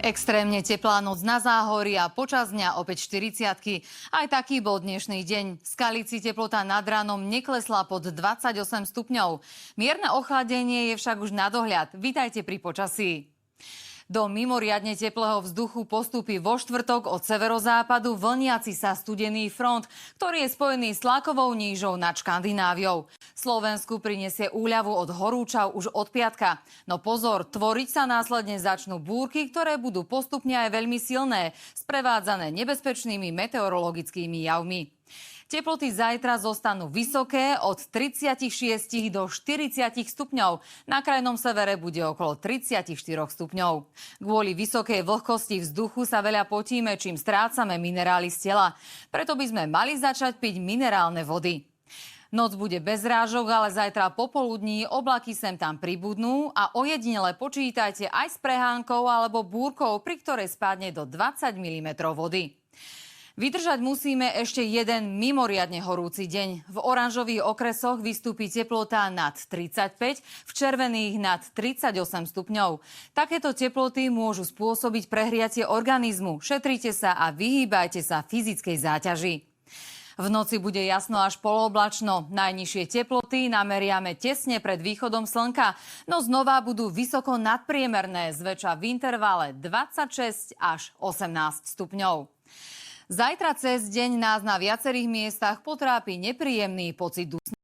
Extrémne teplá noc na záhorí a počas dňa opäť 40-ky. Aj taký bol dnešný deň. V Skalici teplota nad ránom neklesla pod 28 stupňov. Mierne ochladenie je však už na dohľad. Vítajte pri počasí. Do mimoriadne teplého vzduchu postupí vo štvrtok od severozápadu vlniaci sa studený front, ktorý je spojený s tlakovou nížou nad Škandináviou. Slovensku prinesie úľavu od horúčav už od piatka. No pozor, tvoriť sa následne začnú búrky, ktoré budú postupne aj veľmi silné, sprevádzané nebezpečnými meteorologickými javmi. Teploty zajtra zostanú vysoké od 36 do 40 stupňov. Na krajnom severe bude okolo 34 stupňov. Kvôli vysokej vlhkosti vzduchu sa veľa potíme, čím strácame minerály z tela. Preto by sme mali začať piť minerálne vody. Noc bude bez rážok, ale zajtra popoludní oblaky sem tam pribudnú a ojedinele počítajte aj s prehánkou alebo búrkou, pri ktorej spadne do 20 mm vody. Vydržať musíme ešte jeden mimoriadne horúci deň. V oranžových okresoch vystúpi teplota nad 35, v červených nad 38 stupňov. Takéto teploty môžu spôsobiť prehriatie organizmu. Šetrite sa a vyhýbajte sa fyzickej záťaži. V noci bude jasno až polooblačno. Najnižšie teploty nameriame tesne pred východom slnka, no znova budú vysoko nadpriemerné, zväčša v intervale 26 až 18 stupňov. Zajtra cez deň nás na viacerých miestach potrápi nepríjemný pocit dusna.